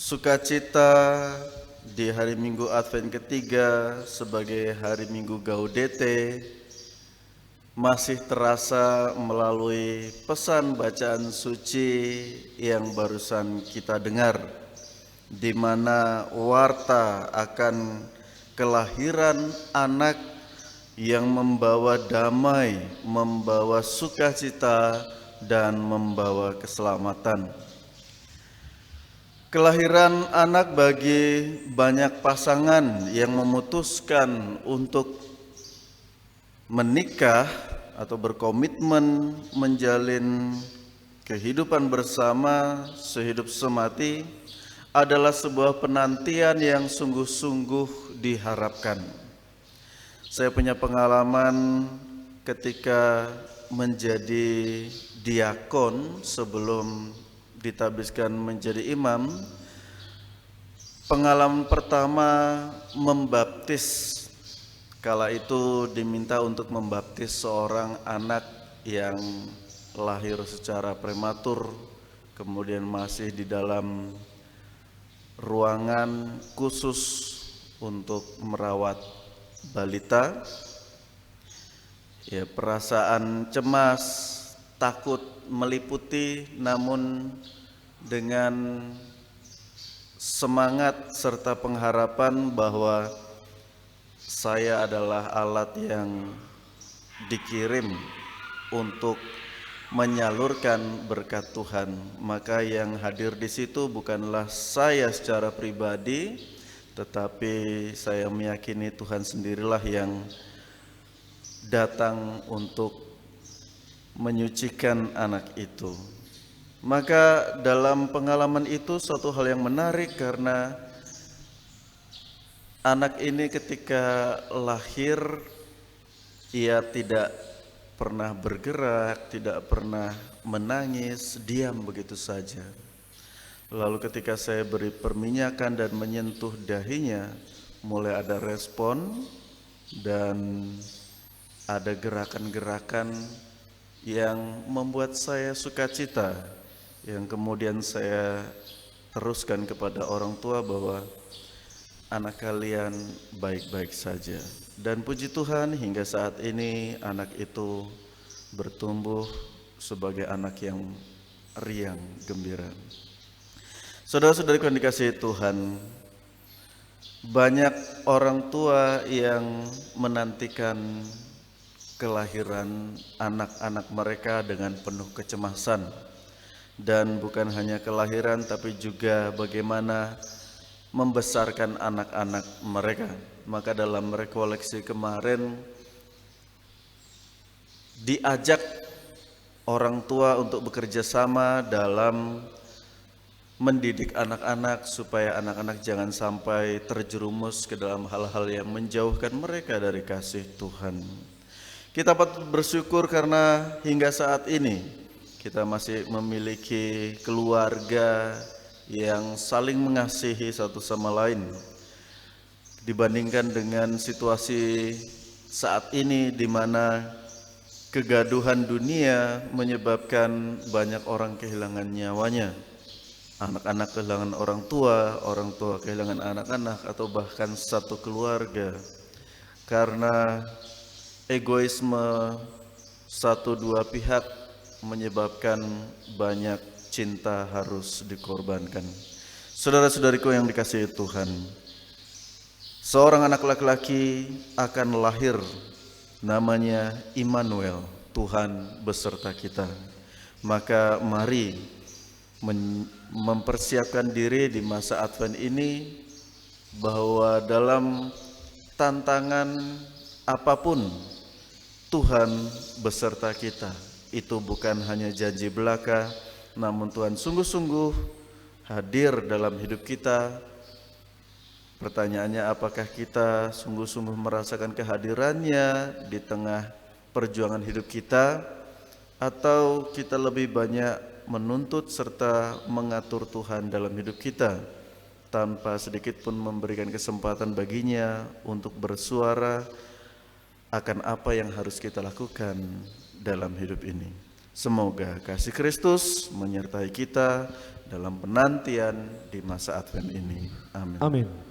Sukacita di hari Minggu Advent ketiga sebagai hari Minggu Gaudete masih terasa melalui pesan bacaan suci yang barusan kita dengar, di mana warta akan kelahiran anak yang membawa damai, membawa sukacita, dan membawa keselamatan. Kelahiran anak bagi banyak pasangan yang memutuskan untuk menikah atau berkomitmen menjalin kehidupan bersama sehidup semati adalah sebuah penantian yang sungguh-sungguh diharapkan. Saya punya pengalaman ketika menjadi diakon sebelum ditabiskan menjadi imam. Pengalaman pertama membaptis, kala itu diminta untuk membaptis seorang anak yang lahir secara prematur, kemudian masih di dalam ruangan khusus untuk merawat balita. Ya, perasaan cemas, takut meliputi, namun dengan semangat serta pengharapan bahwa saya adalah alat yang dikirim untuk menyalurkan berkat Tuhan. Maka yang hadir di situ bukanlah saya secara pribadi, tetapi saya meyakini Tuhan sendirilah yang datang untuk menyucikan anak itu. Maka dalam pengalaman itu suatu hal yang menarik, karena anak ini ketika lahir ia tidak pernah bergerak, tidak pernah menangis, diam begitu saja. Lalu ketika saya beri perminyakan dan menyentuh dahinya, mulai ada respon dan ada gerakan-gerakan yang membuat saya sukacita, yang kemudian saya teruskan kepada orang tua bahwa anak kalian baik-baik saja. Dan puji Tuhan, hingga saat ini anak itu bertumbuh sebagai anak yang riang gembira. Saudara-saudariku yang dikasihi Tuhan, banyak orang tua yang menantikan kelahiran anak-anak mereka dengan penuh kecemasan. Dan bukan hanya kelahiran, tapi juga bagaimana membesarkan anak-anak mereka. Maka dalam rekoleksi kemarin diajak orang tua untuk bekerja sama dalam mendidik anak-anak supaya anak-anak jangan sampai terjerumus ke dalam hal-hal yang menjauhkan mereka dari kasih Tuhan. Kita patut bersyukur karena hingga saat ini kita masih memiliki keluarga yang saling mengasihi satu sama lain. Dibandingkan dengan situasi saat ini di mana kegaduhan dunia menyebabkan banyak orang kehilangan nyawanya. Anak-anak kehilangan orang tua kehilangan anak-anak, atau bahkan satu keluarga karena egoisme satu dua pihak menyebabkan banyak cinta harus dikorbankan. Saudara-saudariku yang dikasihi Tuhan, seorang anak laki-laki akan lahir, namanya Immanuel, Tuhan beserta kita. Maka mari mempersiapkan diri di masa Advent ini bahwa dalam tantangan apapun Tuhan beserta kita. Itu bukan hanya janji belaka, namun Tuhan sungguh-sungguh hadir dalam hidup kita. Pertanyaannya, apakah kita sungguh-sungguh merasakan kehadirannya di tengah perjuangan hidup kita, atau kita lebih banyak menuntut serta mengatur Tuhan dalam hidup kita tanpa sedikit pun memberikan kesempatan baginya untuk bersuara akan apa yang harus kita lakukan dalam hidup ini. Semoga kasih Kristus menyertai kita dalam penantian di masa Advent ini. Amin. Amin.